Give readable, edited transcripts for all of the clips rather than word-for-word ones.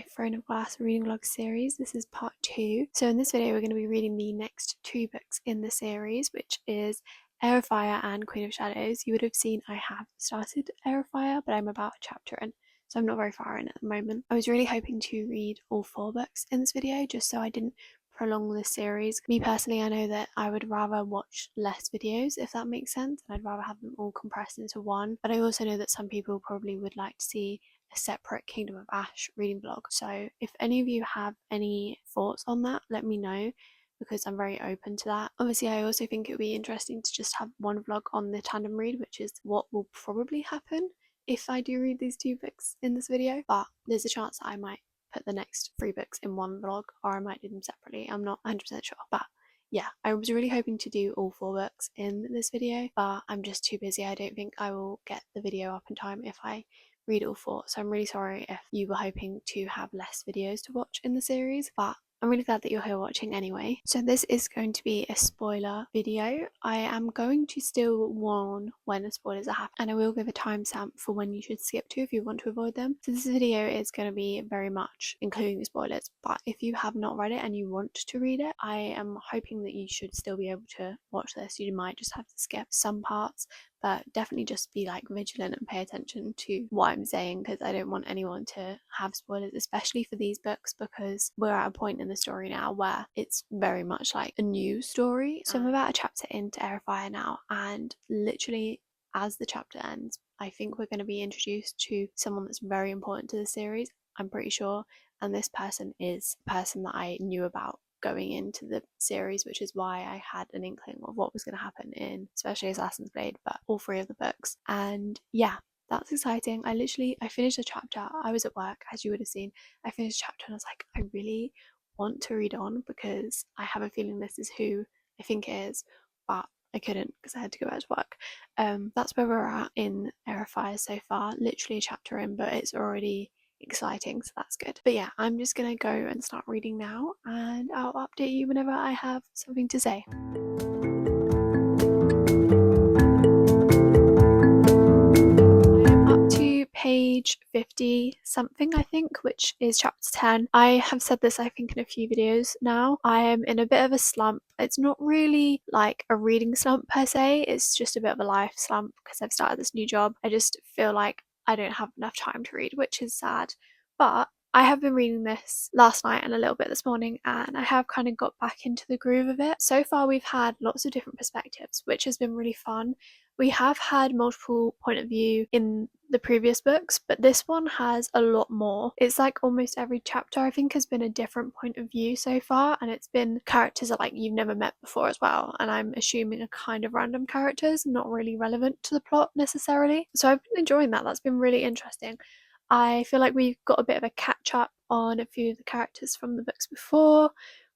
my Throne of Glass reading vlog series. This is part 2. So in this video we're going to be reading the next 2 books in the series, which is Heir of Fire and Queen of Shadows. You would have seen I have started Heir of Fire, but I'm about a chapter in, so I'm not very far in at the moment. I was really hoping to read all 4 books in this video just so I didn't prolong this series. Me personally, I know that I would rather watch less videos, if that makes sense, and I'd rather have them all compressed into one, but I also know that some people probably would like to see a separate Kingdom of Ash reading vlog. So if any of you have any thoughts on that, let me know, because I'm very open to that. Obviously, I also think it would be interesting to just have one vlog on the tandem read, which is what will probably happen if I do read these 2 books in this video, but there's a chance that I might put the next 3 books in one vlog, or I might do them separately. I'm not 100% sure, but yeah, I was really hoping to do all 4 books in this video, but I'm just too busy. I don't think I will get the video up in time if I read all 4, so I'm really sorry if you were hoping to have less videos to watch in the series, but I'm really glad that you're here watching anyway. So this is going to be a spoiler video. I am going to still warn when the spoilers are happening, and I will give a timestamp for when you should skip to if you want to avoid them. So this video is going to be very much including the spoilers, but if you have not read it and you want to read it, I am hoping that you should still be able to watch this. You might just have to skip some parts, but definitely just be like vigilant and pay attention to what I'm saying, because I don't want anyone to have spoilers, especially for these books, because we're at a point in the story now where it's very much like a new story. So I'm about a chapter into Heir of Fire now, and literally as the chapter ends, I think we're going to be introduced to someone that's very important to the series, I'm pretty sure, and this person is a person that I knew about going into the series, which is why I had an inkling of what was going to happen in especially Assassin's Blade, but all 3 of the books. And yeah, that's exciting. I finished a chapter. I was at work, as you would have seen. I finished a chapter and I was like, I really want to read on because I have a feeling this is who I think it is, but I couldn't because I had to go back to work. That's where we're at in Heir of Fire so far. Literally a chapter in, but it's already exciting, so that's good. But yeah, I'm just gonna go and start reading now, and I'll update you whenever I have something to say. I'm up to page 50 something, I think, which is chapter 10. I have said this, I think, in a few videos now. I am in a bit of a slump. It's not really like a reading slump per se, it's just a bit of a life slump because I've started this new job. I just feel like I don't have enough time to read, which is sad, but I have been reading this last night and a little bit this morning, and I have kind of got back into the groove of it. So far we've had lots of different perspectives, which has been really fun. We have had multiple point of view in the previous books, but this one has a lot more. It's like almost every chapter I think has been a different point of view so far, and it's been characters that like you've never met before as well, and I'm assuming are kind of random characters, not really relevant to the plot necessarily. So I've been enjoying that. That's been really interesting. I feel like we've got a bit of a catch up on a few of the characters from the books before.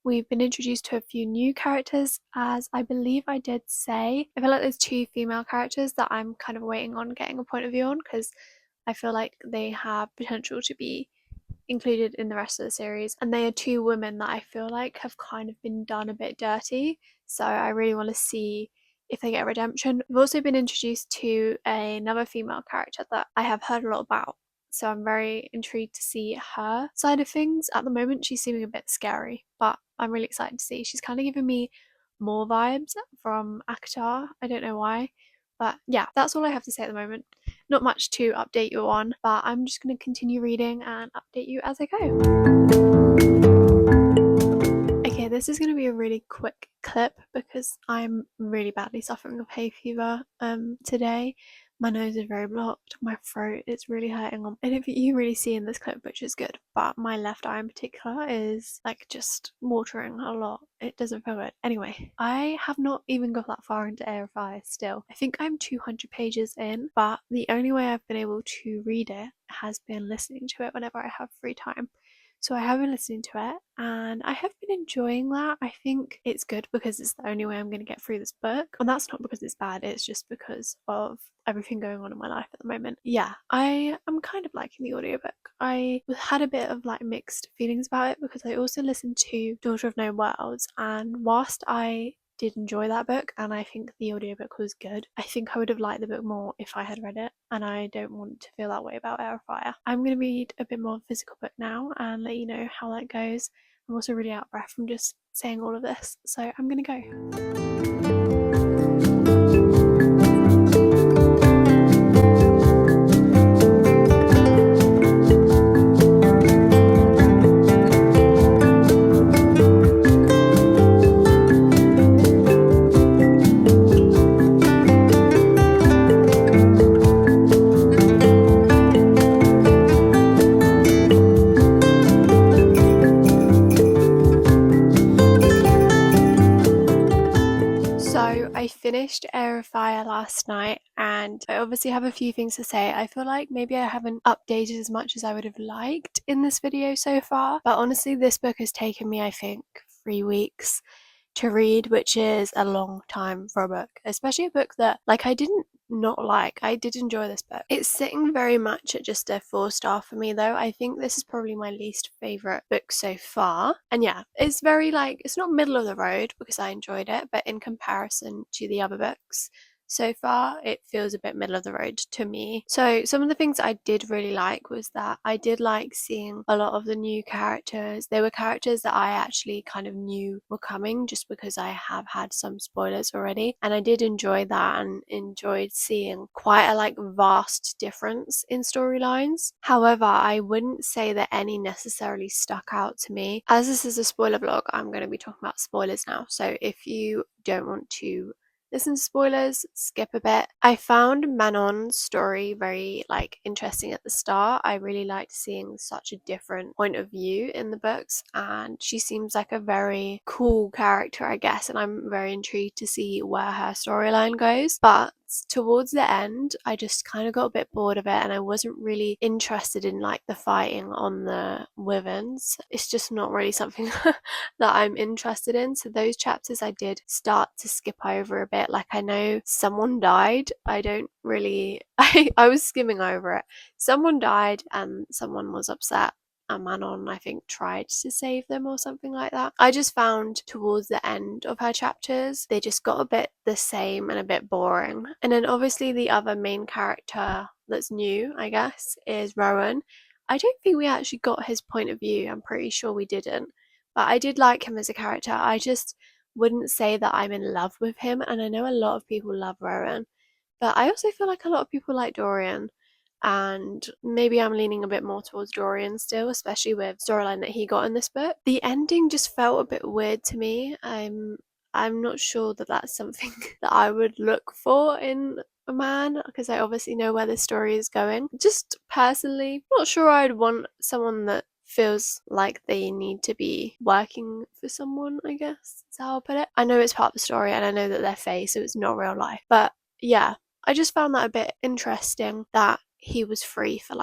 We've been introduced to a few new characters, as I believe I did say. I feel like there's 2 female characters that I'm kind of waiting on getting a point of view on, because I feel like they have potential to be included in the rest of the series, and they are 2 women that I feel like have kind of been done a bit dirty, so I really want to see if they get redemption. We've also been introduced to another female character that I have heard a lot about, so I'm very intrigued to see her side of things. At the moment she's seeming a bit scary, but I'm really excited to see. She's kind of giving me more vibes from Akatar, I don't know why, but yeah, that's all I have to say at the moment. Not much to update you on, but I'm just going to continue reading and update you as I go. Okay, this is going to be a really quick clip because I'm really badly suffering of hay fever today. My nose is very blocked, my throat is really hurting. I don't think you can really see in this clip, which is good, but my left eye in particular is like just watering a lot. It doesn't feel good. Anyway, I have not even got that far into Heir of Fire still. I think I'm 200 pages in, but the only way I've been able to read it has been listening to it whenever I have free time. So I have been listening to it and I have been enjoying that. I think it's good because it's the only way I'm going to get through this book. And that's not because it's bad, it's just because of everything going on in my life at the moment. Yeah, I am kind of liking the audiobook. I had a bit of like mixed feelings about it because I also listened to Daughter of No Worlds, and whilst I did enjoy that book, and I think the audiobook was good. I think I would have liked the book more if I had read it, and I don't want to feel that way about Heir of Fire. I'm going to read a bit more physical book now and let you know how that goes. I'm also really out of breath from just saying all of this, so I'm going to go. So I finished Heir of Fire last night, and I obviously have a few things to say. I feel like maybe I haven't updated as much as I would have liked in this video so far, but honestly this book has taken me, I think, 3 weeks to read, which is a long time for a book, especially a book that I didn't not like. I did enjoy this book. It's sitting very much at just a 4-star for me though. I think this is probably my least favourite book so far, and yeah, it's very it's not middle of the road because I enjoyed it, but in comparison to the other books so far it feels a bit middle of the road to me. So some of the things I did really like was that I did like seeing a lot of the new characters. They were characters that I actually kind of knew were coming just because I have had some spoilers already, and I did enjoy that and enjoyed seeing quite a vast difference in storylines. However, I wouldn't say that any necessarily stuck out to me. As this is a spoiler vlog, I'm going to be talking about spoilers now, so if you don't want to listen to spoilers, skip a bit. I found Manon's story very interesting at the start. I really liked seeing such a different point of view in the books, and she seems like a very cool character, I guess, and I'm very intrigued to see where her storyline goes. But towards the end I just kind of got a bit bored of it, and I wasn't really interested in the fighting on the wyverns. It's just not really something that I'm interested in, so those chapters I did start to skip over a bit. I know someone died. I don't really I was skimming over it. Someone died and someone was upset, and Manon, I think, tried to save them or something like that. I just found towards the end of her chapters they just got a bit the same and a bit boring. And then obviously the other main character that's new, I guess, is Rowan. I don't think we actually got his point of view. I'm pretty sure we didn't, but I did like him as a character. I just wouldn't say that I'm in love with him, and I know a lot of people love Rowan, but I also feel like a lot of people like Dorian, and maybe I'm leaning a bit more towards Dorian still, especially with the storyline that he got in this book. The ending just felt a bit weird to me. I'm not sure that that's something that I would look for in a man, because I obviously know where the story is going. Just personally, not sure I'd want someone that feels like they need to be working for someone, I guess is how I'll put it. I know it's part of the story, and I know that they're fey, so it's not real life, but yeah, I just found that a bit interesting that he was free for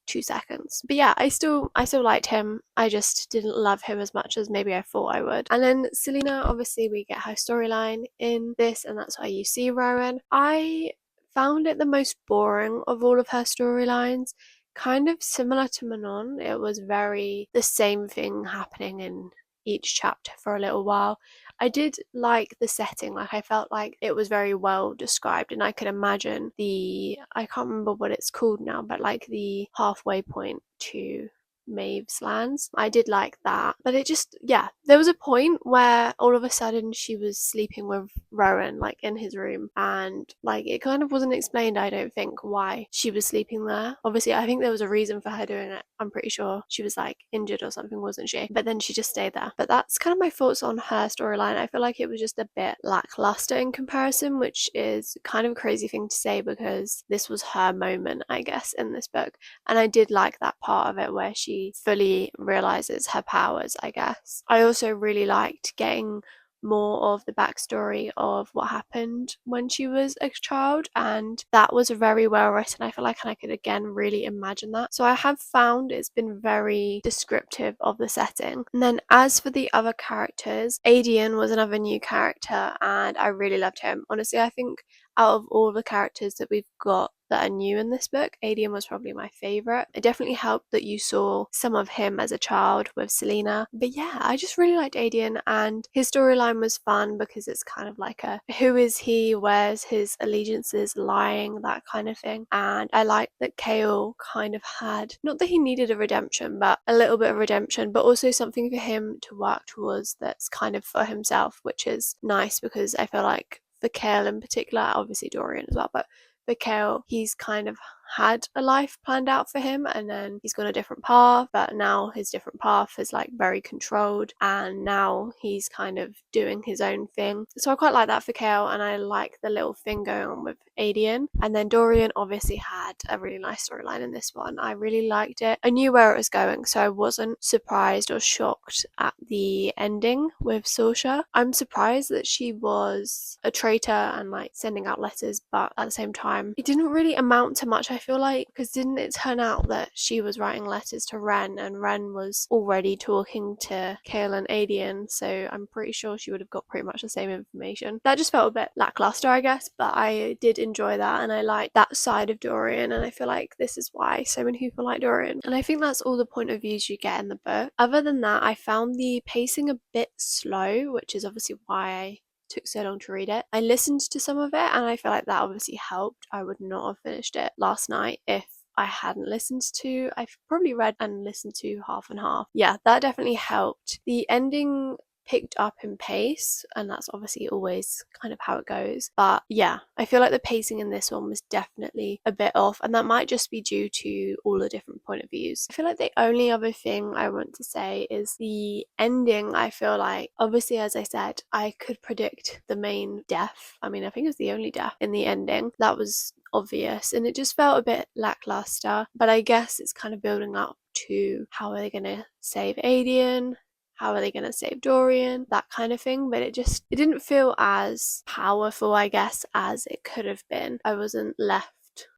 2 seconds. But yeah, I still liked him. I just didn't love him as much as maybe I thought I would. And then Selena, obviously we get her storyline in this, and that's why you see Rowan. I found it the most boring of all of her storylines. Kind of similar to Manon. It was very the same thing happening in each chapter for a little while. I did like the setting. I felt like it was very well described, and I could imagine I can't remember what it's called now, but the halfway point to Maeve's lands. I did like that, but it just, yeah, there was a point where all of a sudden she was sleeping with Rowan in his room, and it kind of wasn't explained, I don't think, why she was sleeping there. Obviously I think there was a reason for her doing it. I'm pretty sure she was injured or something, wasn't she? But then she just stayed there. But that's kind of my thoughts on her storyline. I feel like it was just a bit lackluster in comparison, which is kind of a crazy thing to say because this was her moment, I guess, in this book, and I did like that part of it where she fully realizes her powers, I guess. I also really liked getting more of the backstory of what happened when she was a child, and that was very well written, I feel like, and I could again really imagine that. So I have found it's been very descriptive of the setting. And then as for the other characters, Adian was another new character, and I really loved him. Honestly, I think out of all the characters that we've got that are new in this book, Adrian was probably my favourite. It definitely helped that you saw some of him as a child with Selena. But yeah, I just really liked Adrian, and his storyline was fun because it's kind of like a who is he, where's his allegiances lying, that kind of thing. And I liked that Kale kind of had, not that he needed a redemption, but a little bit of redemption, but also something for him to work towards that's kind of for himself, which is nice because I feel like for Kale in particular, obviously Dorian as well, but for Kale, he's kind of had a life planned out for him and then he's gone a different path, but now his different path is like very controlled and now he's kind of doing his own thing. So I quite like that for Kale, and I like the little thing going on with Adian. And then Dorian obviously had a really nice storyline in this one. I really liked it. I knew where it was going, so I wasn't surprised or shocked at the ending with Sorsha. I'm surprised that she was a traitor and like sending out letters, but at the same time it didn't really amount to much, I feel like, because didn't it turn out that she was writing letters to Ren and Ren was already talking to Kale and Adian, so I'm pretty sure she would have got pretty much the same information. That just felt a bit lackluster, I guess, but I did enjoy that and I liked that side of Dorian, and I feel like this is why so many people like Dorian. And I think that's all the point of views you get in the book. Other than that, I found the pacing a bit slow, which is obviously why I took so long to read it. I listened to some of it and I feel like that obviously helped. I would not have finished it last night if I hadn't listened to. I've probably read and listened to half and half. Yeah, that definitely helped. The ending picked up in pace, and that's obviously always kind of how it goes, but yeah, I feel like the pacing in this one was definitely a bit off, and that might just be due to all the different point of views. I feel like the only other thing I want to say is the ending. I feel like, obviously, as I said, I could predict the main death. I mean, I think it was the only death in the ending. That was obvious and it just felt a bit lackluster, but I guess it's kind of building up to how are they going to save Adian, how are they going to save Dorian, that kind of thing. But it didn't feel as powerful, I guess, as it could have been. I wasn't left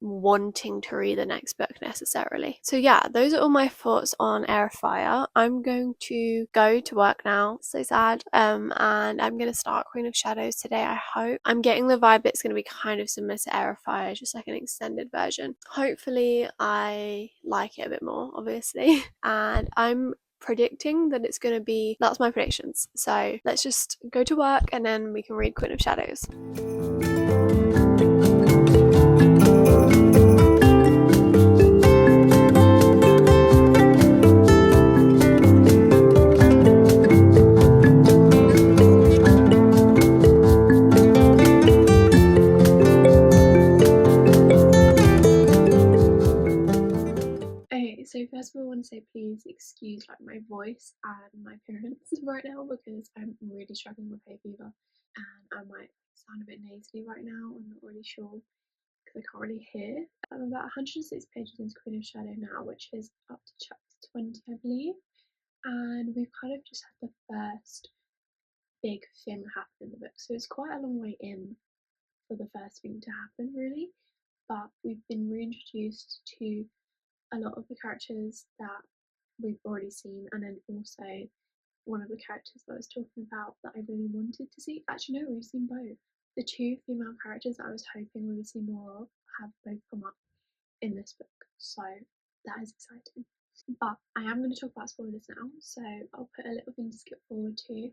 wanting to read the next book necessarily. So yeah, those are all my thoughts on Heir of Fire. I'm going to go to work now, so sad, and I'm going to start Queen of Shadows today, I hope. I'm getting the vibe it's going to be kind of similar to Heir of Fire, just like an extended version. Hopefully I like it a bit more, obviously, and I'm predicting that it's going to be, that's my predictions. So let's just go to work and then we can read Queen of Shadows. So first of all, I want to say please excuse like my voice and my appearance right now because I'm really struggling with hay fever and I might sound a bit nasally right now. I'm not really sure because I can't really hear. I'm about 106 pages into Queen of Shadow now, which is up to chapter 20, I believe, and we've kind of just had the first big thing happen in the book, so it's quite a long way in for the first thing to happen, really. But we've been reintroduced to a lot of the characters that we've already seen, and then also one of the characters that I was talking about that I really wanted to see. Actually, no, we've seen both. The two female characters that I was hoping we would see more of have both come up in this book, so that is exciting. But I am going to talk about spoilers now, so I'll put a little thing to skip forward to,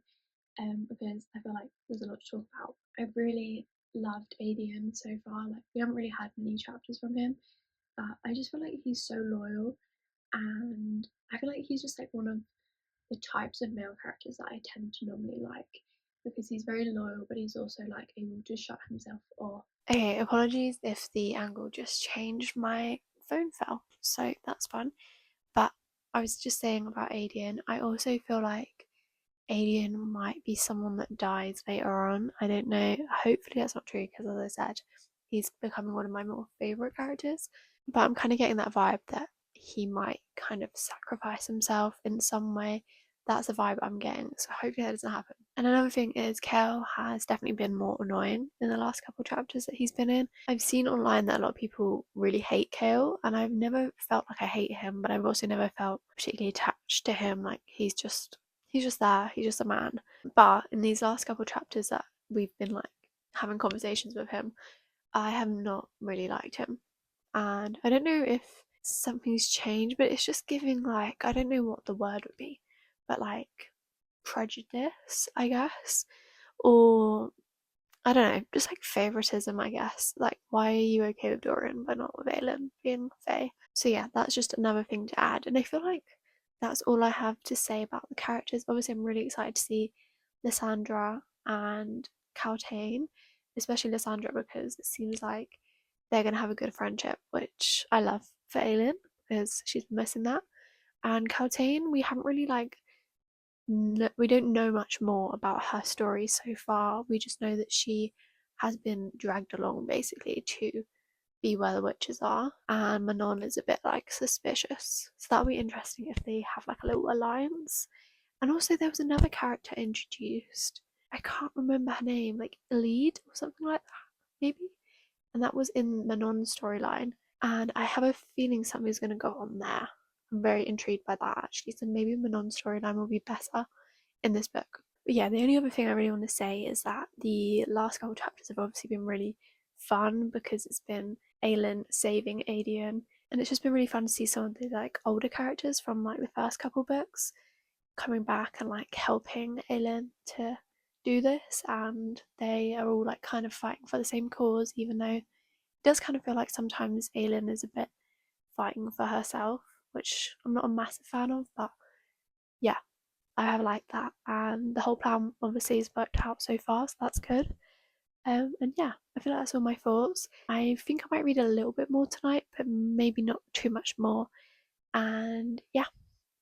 because I feel like there's a lot to talk about. I really loved Adian so far. Like, we haven't really had many chapters from him, but I just feel like he's so loyal, and I feel like he's just like one of the types of male characters that I tend to normally like, because he's very loyal, but he's also like able to shut himself off. Okay, apologies if the angle just changed, my phone fell, so that's fun. But I was just saying about Adian, I also feel like Adian might be someone that dies later on. I don't know. Hopefully that's not true because, as I said, he's becoming one of my more favourite characters. But I'm kind of getting that vibe that he might kind of sacrifice himself in some way. That's the vibe I'm getting. So hopefully that doesn't happen. And another thing is, Kel has definitely been more annoying in the last couple chapters that he's been in. I've seen online that a lot of people really hate Kale, and I've never felt like I hate him, but I've also never felt particularly attached to him. Like, he's just there, he's just a man. But in these last couple chapters that we've been like having conversations with him, I have not really liked him. And I don't know if something's changed, but it's just giving like, I don't know what the word would be, but like prejudice, I guess. Or I don't know, just like favoritism, I guess. Like, why are you okay with Dorian but not with Aelin being Fae? So yeah, that's just another thing to add. And I feel like that's all I have to say about the characters. Obviously, I'm really excited to see Lysandra and Kaltain, especially Lysandra, because it seems like they're gonna have a good friendship, which I love for Aelin because she's been missing that. And Kaltain, we haven't really like we don't know much more about her story so far. We just know that she has been dragged along basically to be where the witches are, and Manon is a bit like suspicious. So that'll be interesting if they have like a little alliance. And also, there was another character introduced. I can't remember her name, like Elide or something like that, maybe. And that was in Manon's storyline. And I have a feeling something's going to go on there. I'm very intrigued by that actually. So maybe Manon's storyline will be better in this book. But yeah, the only other thing I really want to say is that the last couple chapters have obviously been really fun because it's been Aelin saving Adian, and it's just been really fun to see some of the like older characters from like the first couple books coming back and like helping Aelin to do this, and they are all like kind of fighting for the same cause, even though it does kind of feel like sometimes Aelin is a bit fighting for herself, which I'm not a massive fan of, but yeah, I have liked that, and the whole plan obviously has worked out so far, so that's good. And yeah, I feel like that's all my thoughts. I think I might read a little bit more tonight, but maybe not too much more. And yeah,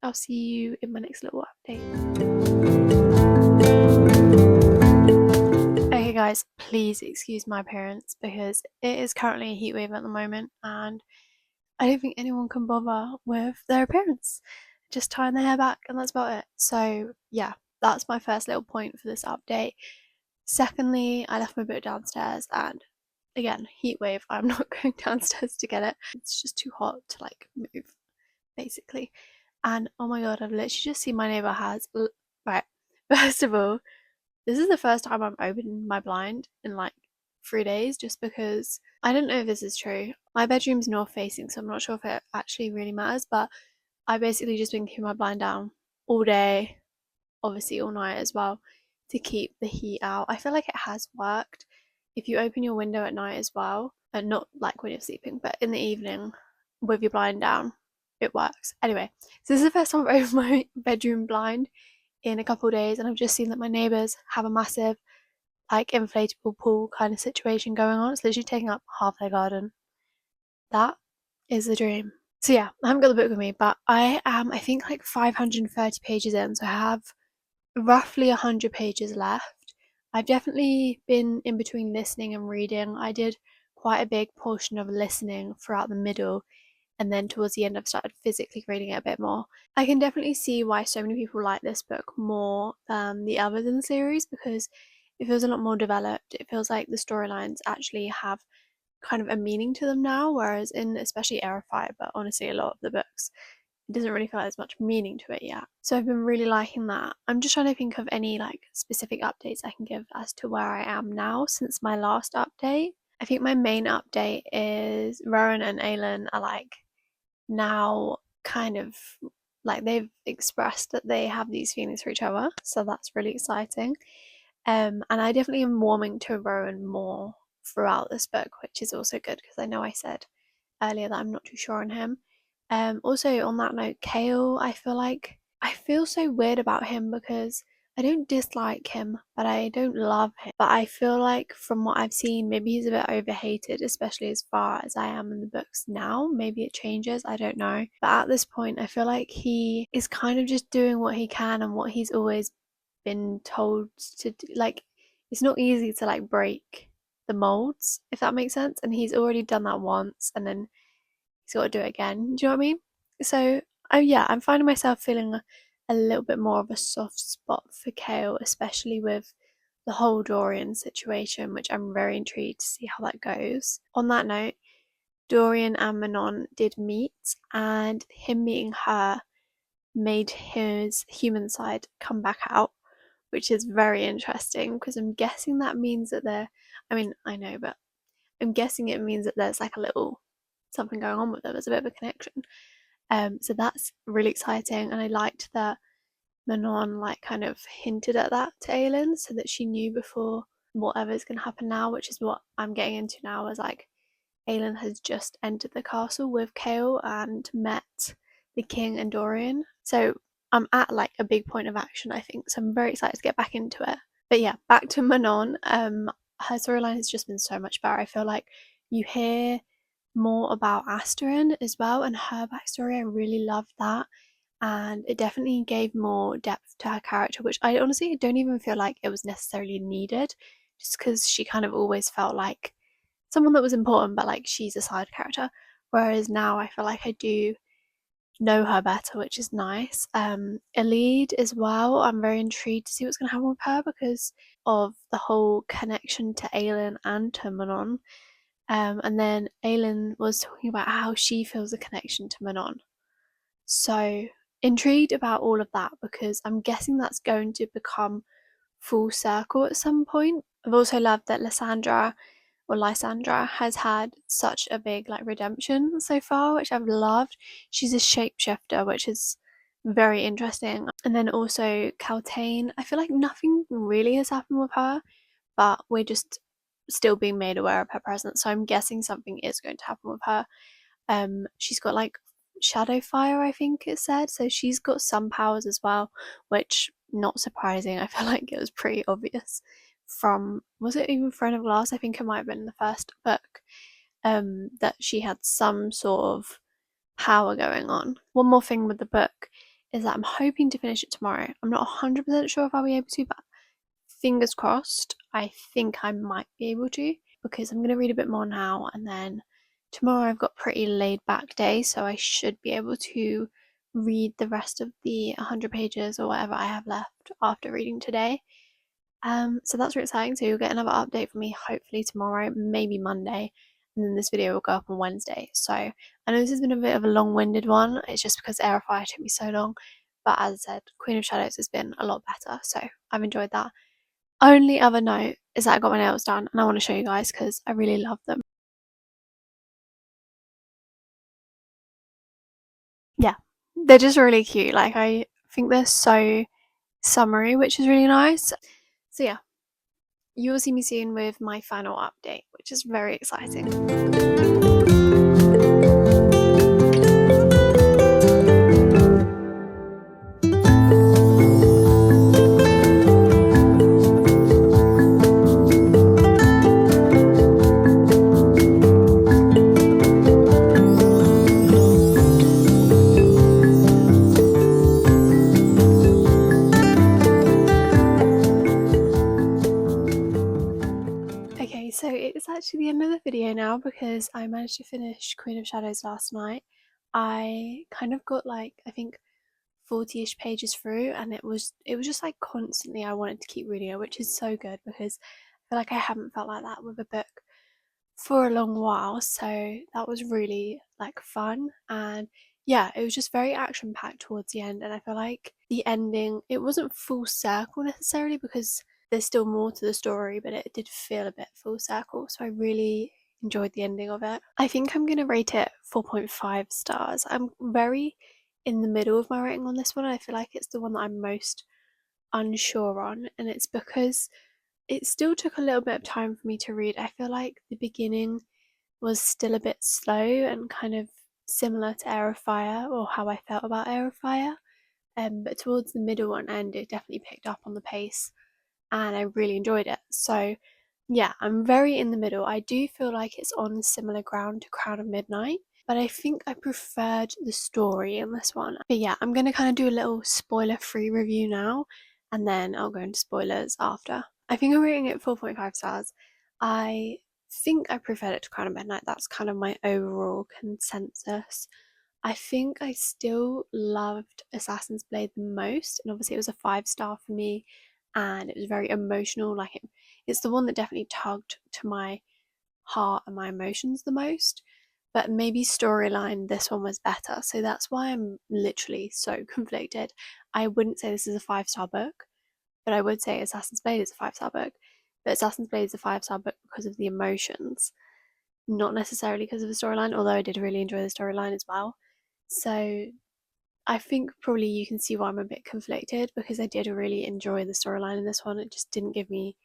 I'll see you in my next little update. Okay, guys, please excuse my appearance because it is currently a heat wave at the moment, and I don't think anyone can bother with their appearance. Just tying their hair back, and that's about it. So, yeah, that's my first little point for this update. Secondly, I left my book downstairs, and again, heat wave. I'm not going downstairs to get it. It's just too hot to like move, basically. And oh my god, I've literally just seen my neighbor has. Right, first of all, this is the first time I'm opening my blind in like 3 days, just because I don't know if this is true. My bedroom's north facing, so I'm not sure if it actually really matters, but I basically just been keeping my blind down all day, obviously all night as well, to keep the heat out. I feel like it has worked. If you open your window at night as well, and not like when you're sleeping, but in the evening with your blind down, it works. Anyway, so this is the first time I've opened my bedroom blind in a couple of days, and I've just seen that my neighbours have a massive like inflatable pool kind of situation going on. It's literally taking up half their garden. That is the dream. So yeah, I haven't got the book with me, but I am I think like 530 pages in, so I have roughly 100 pages left. I've definitely been in between listening and reading. I did quite a big portion of listening throughout the middle, and then towards the end I've started physically reading it a bit more. I can definitely see why so many people like this book more than the others in the series, because it feels a lot more developed. It feels like the storylines actually have kind of a meaning to them now, whereas in especially Heir of Fire, but honestly a lot of the books, it doesn't really feel like there's much meaning to it yet. So I've been really liking that. I'm just trying to think of any like specific updates I can give as to where I am now since my last update. I think my main update is Rowan and Aelin are like now kind of like they've expressed that they have these feelings for each other, so that's really exciting. And I definitely am warming to Rowan more throughout this book, which is also good because I know I said earlier that I'm not too sure on him. Also on that note, Kale, I feel so weird about him because I don't dislike him, but I don't love him. But I feel like from what I've seen, maybe he's a bit overhated, especially as far as I am in the books now. Maybe it changes, I don't know. But at this point, I feel like he is kind of just doing what he can and what he's always been told to do. Like, it's not easy to like break the molds, if that makes sense. And he's already done that once, and then he's got to do it again. Do you know what I mean? So, oh yeah, I'm finding myself feeling a little bit more of a soft spot for Kale, especially with the whole Dorian situation, which I'm very intrigued to see how that goes. On that note, Dorian and Manon did meet, and him meeting her made his human side come back out, which is very interesting because I'm guessing that means that they're, I mean, I know, but I'm guessing it means that there's like a little something going on with them. There's a bit of a connection. So that's really exciting, and I liked that Manon like kind of hinted at that to Aelin so that she knew before whatever's gonna happen now, which is what I'm getting into now, is like Aelin has just entered the castle with Chaol and met the king and Dorian. So I'm at like a big point of action, I think. So I'm very excited to get back into it. But yeah, back to Manon. Her storyline has just been so much better. I feel like you hear more about Asterin as well and her backstory. I really loved that. And it definitely gave more depth to her character, which I honestly don't even feel like it was necessarily needed, just because she kind of always felt like someone that was important, but like she's a side character. Whereas now I feel like I do know her better, which is nice. Elide as well, I'm very intrigued to see what's going to happen with her because of the whole connection to Aelin and to Manon. And then Aelin was talking about how she feels a connection to Manon. So intrigued about all of that because I'm guessing that's going to become full circle at some point. I've also loved that Lysandra has had such a big like redemption so far, which I've loved. She's a shapeshifter, which is very interesting. And then also Kaltain, I feel like nothing really has happened with her, but we're just still being made aware of her presence. So I'm guessing something is going to happen with her. She's got like shadow fire, I think it said. So she's got some powers as well, which not surprising. I feel like it was pretty obvious from, was it even Throne of Glass? I think it might have been in the first book. That she had some sort of power going on. One more thing with the book is that I'm hoping to finish it tomorrow. I'm not 100% sure if I'll be able to, but fingers crossed. I think I might be able to because I'm going to read a bit more now, and then tomorrow I've got a pretty laid back day, so I should be able to read the rest of the 100 pages or whatever I have left after reading today. So that's really exciting. So you'll get another update from me hopefully tomorrow, maybe Monday, and then this video will go up on Wednesday. So I know this has been a bit of a long-winded one. It's just because Heir of Fire took me so long, but as I said, Queen of Shadows has been a lot better, so I've enjoyed that. Only other note is that I got my nails done, and I want to show you guys because I really love them. Yeah, they're just really cute. Like, I think they're so summery, which is really nice. So yeah, you will see me soon with my final update, which is very exciting. Okay, so it's actually the end of the video now because I managed to finish Queen of Shadows last night. I kind of got like, I think 40-ish pages through, and it was just like constantly I wanted to keep reading it, which is so good because I feel like I haven't felt like that with a book for a long while. So that was really like fun, and yeah, it was just very action packed towards the end, and I feel like the ending, it wasn't full circle necessarily because there's still more to the story, but it did feel a bit full circle, so I really enjoyed the ending of it. I think I'm gonna rate it 4.5 stars. I'm very in the middle of my rating on this one. I feel like it's the one that I'm most unsure on, and it's because it still took a little bit of time for me to read. I feel like the beginning was still a bit slow and kind of similar to Heir of Fire, or how I felt about Heir of Fire. But towards the middle and end, it definitely picked up on the pace, and I really enjoyed it. So yeah, I'm very in the middle. I do feel like it's on similar ground to Crown of Midnight, but I think I preferred the story in this one. But yeah, I'm going to kind of do a little spoiler-free review now, and then I'll go into spoilers after. I think I'm rating it 4.5 stars. I think I preferred it to Crown of Midnight. That's kind of my overall consensus. I think I still loved Assassin's Blade the most, and obviously it was a 5 star for me, and it was very emotional. Like it's the one that definitely tugged to my heart and my emotions the most. But maybe storyline, this one was better, so that's why I'm literally so conflicted. I wouldn't say this is a 5 star book, but I would say Assassin's Blade is a 5 star book. But Assassin's Blade is a 5 star book because of the emotions. not necessarily because of the storyline, although I did really enjoy the storyline as well. So I think probably you can see why I'm a bit conflicted, because I did really enjoy the storyline in this one. It just didn't give me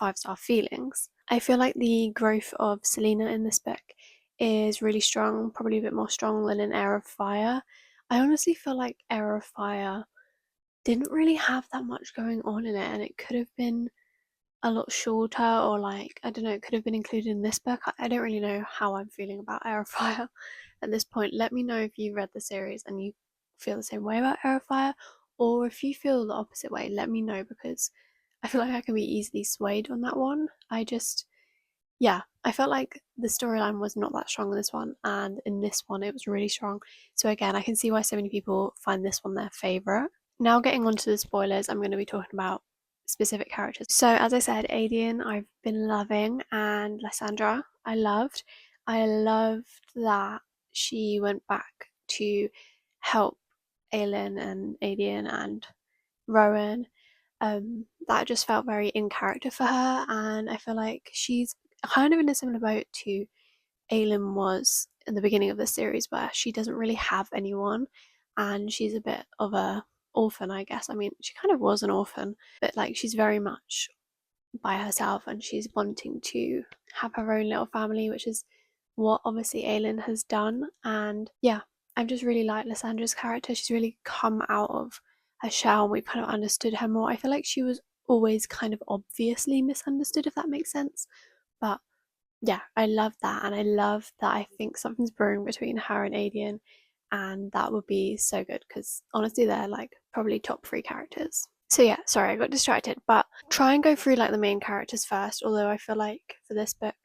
5-star feelings. I feel like the growth of Selena in this book is really strong, probably a bit more strong than in Heir of Fire. I honestly feel like Heir of Fire didn't really have that much going on in it, and it could have been a lot shorter, or like, I don't know, it could have been included in this book. I don't really know how I'm feeling about Heir of Fire at this point. Let me know if you read the series and you feel the same way about Heir of Fire, or if you feel the opposite way, let me know, because I feel like I can be easily swayed on that one. Yeah, I felt like the storyline was not that strong in this one, and in this one it was really strong. So again, I can see why so many people find this one their favourite. Now getting on to the spoilers, I'm going to be talking about specific characters. So as I said, Adian I've been loving, and Lysandra I loved. I loved that she went back to help Aelin and Adian and Rowan. That just felt very in character for her, and I feel like she's kind of in a similar boat to Aelin was in the beginning of the series, where she doesn't really have anyone, and she's a bit of a orphan, I guess. I mean, she kind of was an orphan, but like she's very much by herself, and she's wanting to have her own little family, which is what obviously Aelin has done. And yeah, I've just really liked Lysandra's character. She's really come out of her shell, and we've kind of understood her more. I feel like she was always kind of obviously misunderstood, if that makes sense. But yeah, I love that, and I love that I think something's brewing between her and Adian, and that would be so good, because honestly they're like probably top 3 characters. So yeah, sorry I got distracted, but try and go through like the main characters first, although I feel like for this book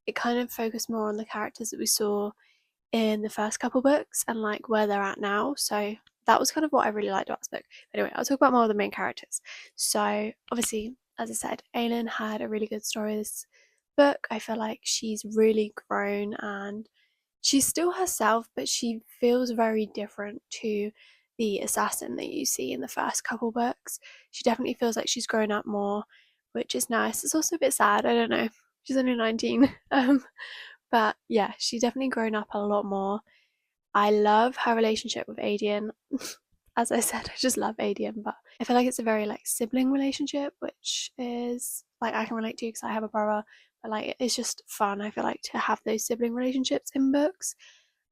it kind of focused more on the characters that we saw in the first couple books and like where they're at now. So that was kind of what I really liked about this book. But anyway, I'll talk about more of the main characters. So obviously, as I said, Aelin had a really good story this book. I feel like she's really grown, and she's still herself, but she feels very different to the assassin that you see in the first couple books. She definitely feels like she's grown up more, which is nice. It's also a bit sad. I don't know. She's only 19. But yeah, she's definitely grown up a lot more. I love her relationship with Adian. As I said, I just love Adian, but I feel like it's a very like sibling relationship, which is like I can relate to because I have a brother. But like it's just fun. I feel like to have those sibling relationships in books.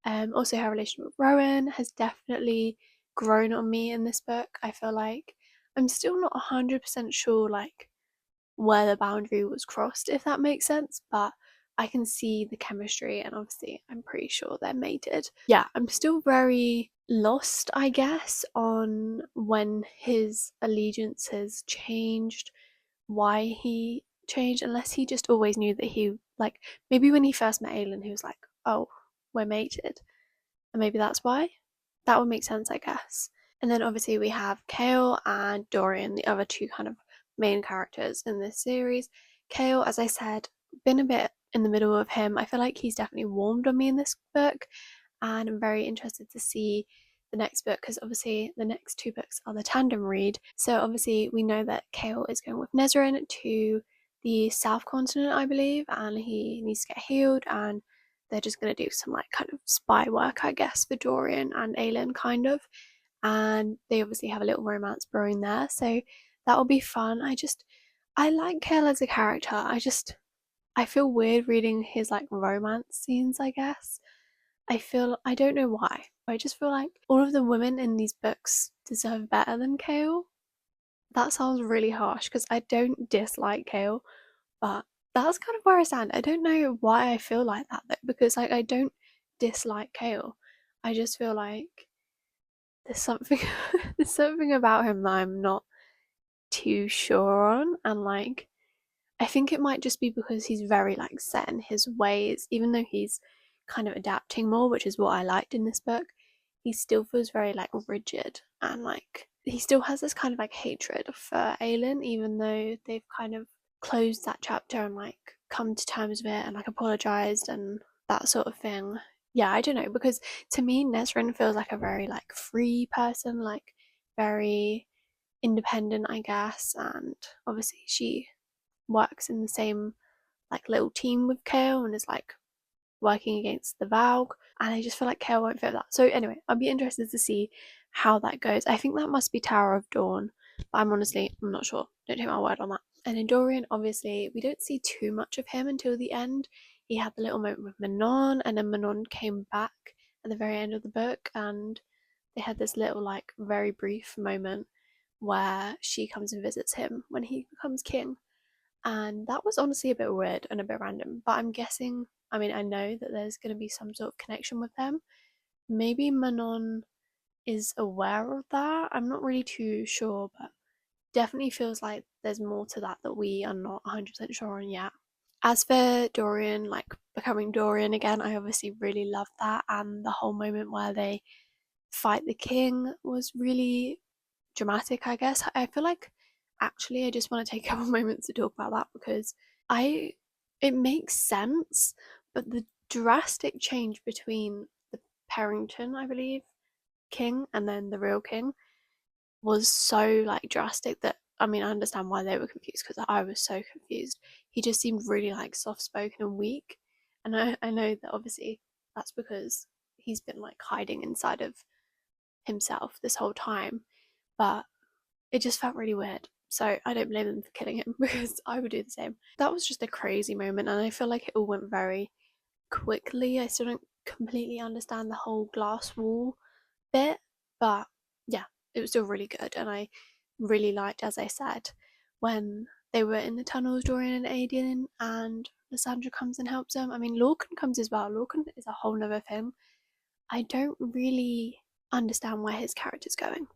Also, her relationship with Rowan has definitely grown on me in this book. I feel like I'm still not 100% sure like where the boundary was crossed, if that makes sense, but I can see the chemistry, and obviously I'm pretty sure they're mated. Yeah, I'm still very lost, I guess, on when his allegiances changed, why he changed, unless he just always knew that he, like, maybe when he first met Aelin, he was like, oh, we're mated, and maybe that's why. That would make sense, I guess. And then obviously we have Kale and Dorian, the other 2 kind of main characters in this series. Kale, as I said, been a bit in the middle of him. I feel like he's definitely warmed on me in this book, and I'm very interested to see the next book, because obviously the next 2 books are the tandem read. So obviously we know that Kale is going with Nezrin to the South Continent, I believe, and he needs to get healed, and they're just going to do some like kind of spy work, I guess, for Dorian and Aelin, kind of. And they obviously have a little romance brewing there, so that will be fun. I like Kale as a character. I feel weird reading his like romance scenes, I guess. I don't know why. I just feel like all of the women in these books deserve better than Kale. That sounds really harsh because I don't dislike Kale, but that's kind of where I stand. I don't know why I feel like that though, because like I don't dislike Kale. I just feel like there's something there's something about him that I'm not too sure on, and like I think it might just be because he's very like set in his ways, even though he's kind of adapting more, which is what I liked in this book. He still feels very like rigid, and like he still has this kind of like hatred for Aelin, even though they've kind of closed that chapter and like come to terms with it and like apologized and that sort of thing. Yeah, I don't know, because to me Nesrin feels like a very like free person, like very independent, I guess, and obviously she works in the same like little team with Kale and is like working against the Valg, and I just feel like Kael won't fit that. So anyway, I'll be interested to see how that goes. I think that must be Tower of Dawn, but I'm not sure. Don't take my word on that. And in Dorian, obviously, we don't see too much of him until the end. He had the little moment with Manon, and then Manon came back at the very end of the book, and they had this little, like, very brief moment where she comes and visits him when he becomes king. And that was honestly a bit weird and a bit random, but I'm guessing, I mean, I know that there's going to be some sort of connection with them. Maybe Manon is aware of that. I'm not really too sure, but definitely feels like there's more to that that we are not 100% sure on yet. As for Dorian, like becoming Dorian again, I obviously really loved that, and the whole moment where they fight the king was really dramatic, I guess. I feel like actually I just want to take a couple moments to talk about that because I it makes sense, but the drastic change between the Parrington, I believe, king and then the real king was so like drastic that I mean I understand why they were confused because I was so confused. He just seemed really like soft spoken and weak. And I know that obviously that's because he's been like hiding inside of himself this whole time. But it just felt really weird. So I don't blame them for killing him because I would do the same. That was just a crazy moment, and I feel like it all went very quickly. I still don't completely understand the whole glass wall bit, but yeah, it was still really good. And I really liked, as I said, when they were in the tunnels, Dorian and Aiden, and Lysandra comes and helps them. I mean, Lorcan comes as well. Lorcan is a whole nother thing. I don't really understand where his character's going,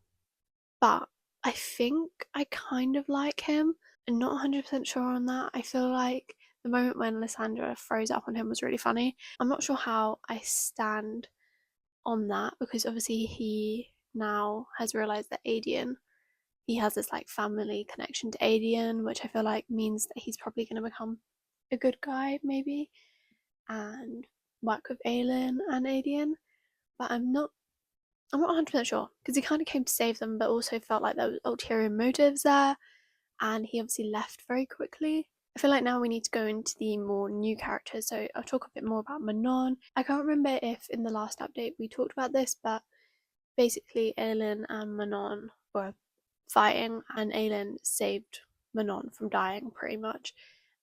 but I think I kind of like him. I'm not 100% sure on that. I feel like the moment when Lysandra froze up on him was really funny. I'm not sure how I stand on that because obviously he now has realized that he has this like family connection to Adian, which I feel like means that he's probably going to become a good guy maybe and work with Aelin and Adian. But I'm not 100% sure because he kind of came to save them, but also felt like there was ulterior motives there, and he obviously left very quickly. I feel like now we need to go into the more new characters, so I'll talk a bit more about Manon. I can't remember if in the last update we talked about this, but basically Aelin and Manon were fighting, and Aelin saved Manon from dying pretty much,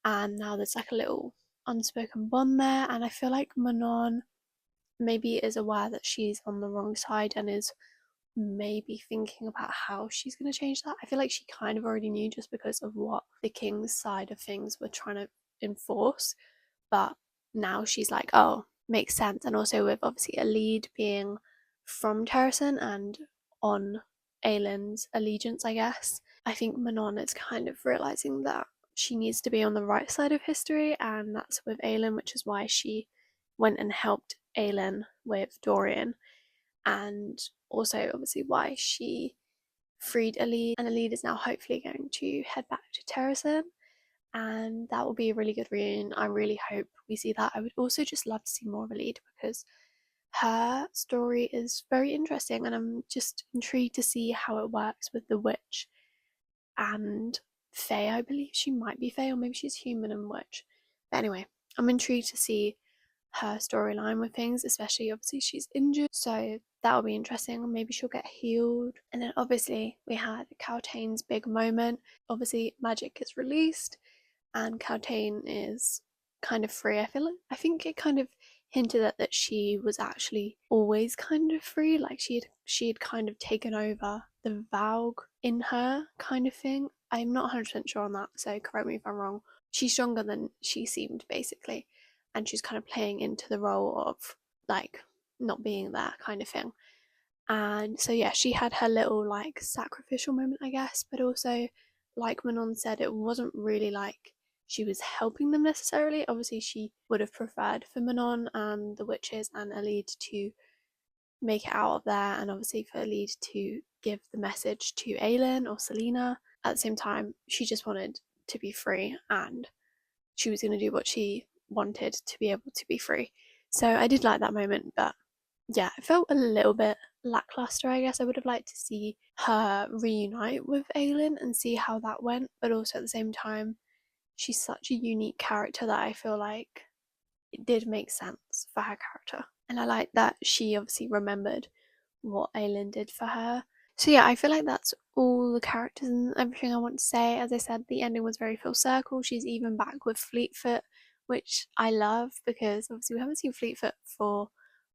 and now there's like a little unspoken bond there, and I feel like Manon maybe is aware that she's on the wrong side and is maybe thinking about how she's going to change that. I feel like she kind of already knew just because of what the king's side of things were trying to enforce, but now she's like, oh, makes sense. And also with obviously a lead being from Terrasen and on Aelin's allegiance, I guess, I think Manon is kind of realizing that she needs to be on the right side of history, and that's with Aelin, which is why she went and helped Aelin with Dorian, and also obviously why she freed Elide, and Elide is now hopefully going to head back to Terrasen, and that will be a really good reunion. I really hope we see that. I would also just love to see more of Elide because her story is very interesting, and I'm just intrigued to see how it works with the witch and Fae. I believe she might be Fae, or maybe she's human and witch. But anyway, I'm intrigued to see her storyline with things, especially obviously she's injured, so that'll be interesting. Maybe she'll get healed. And then obviously we had Caltain's big moment. Obviously magic is released and Caltain is kind of free. I think it kind of hinted at that she was actually always kind of free, like she had kind of taken over the Valg in her kind of thing. I'm not 100% sure on that, so correct me if I'm wrong. She's stronger than she seemed basically, and she's kind of playing into the role of like not being there kind of thing. And so yeah, she had her little like sacrificial moment, I guess, but also like Manon said, it wasn't really like she was helping them necessarily. Obviously she would have preferred for Manon and the witches and Elide to make it out of there, and obviously for Elide to give the message to Aelin or Selena. At the same time, she just wanted to be free, and she was going to do what she wanted to be able to be free. So I did like that moment, but yeah, it felt a little bit lackluster, I guess. I would have liked to see her reunite with Aelin and see how that went, but also at the same time, she's such a unique character that I feel like it did make sense for her character. And I like that she obviously remembered what Aelin did for her. So yeah, I feel like that's all the characters and everything I want to say. As I said, the ending was very full circle. She's even back with Fleetfoot, which I love because obviously we haven't seen Fleetfoot for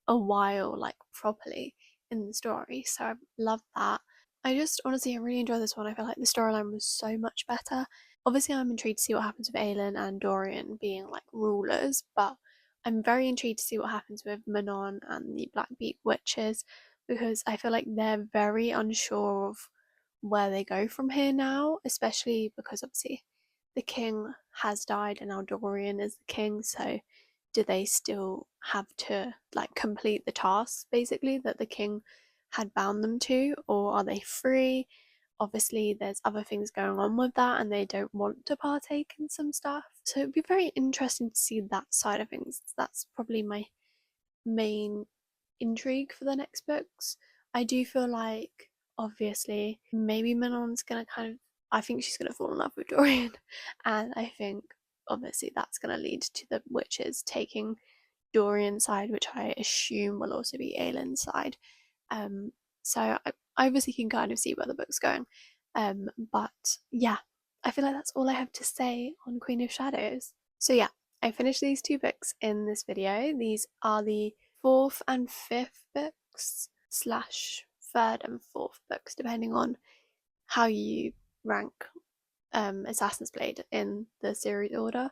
a while, like properly in the story. So I love that. I just honestly, I really enjoyed this one. I feel like the storyline was so much better. Obviously, I'm intrigued to see what happens with Aelin and Dorian being like rulers, but I'm very intrigued to see what happens with Manon and the Blackbeak Witches because I feel like they're very unsure of where they go from here now, especially because obviously the king has died and now Dorian is the king, so do they still have to like complete the tasks basically that the king had bound them to, or are they free? Obviously there's other things going on with that and they don't want to partake in some stuff, so it'd be very interesting to see that side of things. That's probably my main intrigue for the next books. I do feel like obviously maybe Manon's gonna kind of, I think she's gonna fall in love with Dorian and I think obviously that's gonna lead to the witches taking Dorian's side, which I assume will also be Aelin's side. Um, so I obviously can kind of see where the book's going. But yeah, I feel like that's all I have to say on Queen of Shadows. So yeah, I finished these two books in this video. These are the fourth and fifth books slash third and fourth books, depending on how you rank Assassin's Blade in the series order.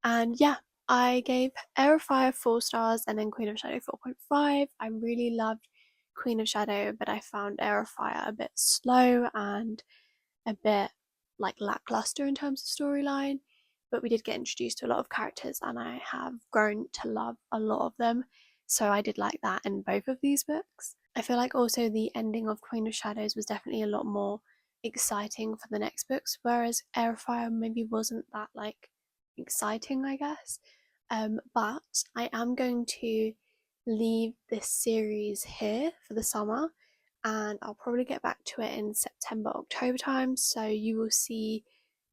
And yeah, I gave Heir of Fire 4 stars and then Queen of Shadow 4.5. I really loved Queen of Shadow, but I found Heir of Fire a bit slow and a bit like lackluster in terms of storyline. But we did get introduced to a lot of characters and I have grown to love a lot of them. So I did like that in both of these books. I feel like also the ending of Queen of Shadows was definitely a lot more exciting for the next books, whereas Heir of Fire maybe wasn't that like exciting, I guess. But I am going to leave this series here for the summer and I'll probably get back to it in September, October time. So you will see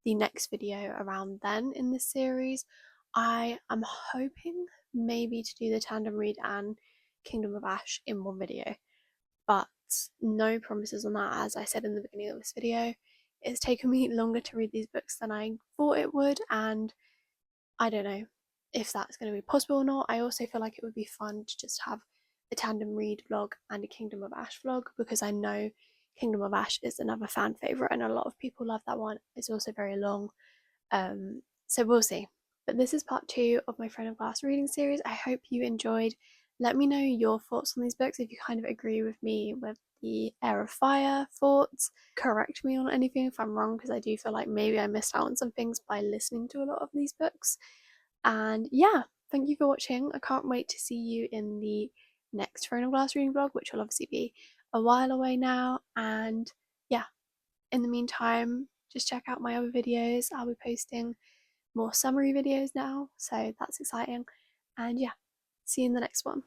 the next video around then in this series. I am hoping maybe to do the tandem read and Kingdom of Ash in one video, but no promises on that. As I said in the beginning of this video, it's taken me longer to read these books than I thought it would, and I don't know if that's going to be possible or not. I also feel like it would be fun to just have a tandem read vlog and a Kingdom of Ash vlog because I know Kingdom of Ash is another fan favourite and a lot of people love that one. It's also very long. So we'll see. But this is part 2 of my Friend of Glass reading series. I hope you enjoyed. Let me know your thoughts on these books if you kind of agree with me with the Heir of Fire thoughts. Correct me on anything if I'm wrong because I do feel like maybe I missed out on some things by listening to a lot of these books. And yeah, thank you for watching. I can't wait to see you in the next Friend of Glass reading vlog, which will obviously be a while away now. And yeah, in the meantime, just check out my other videos. I'll be posting more summary videos now, so that's exciting. And yeah, see you in the next one.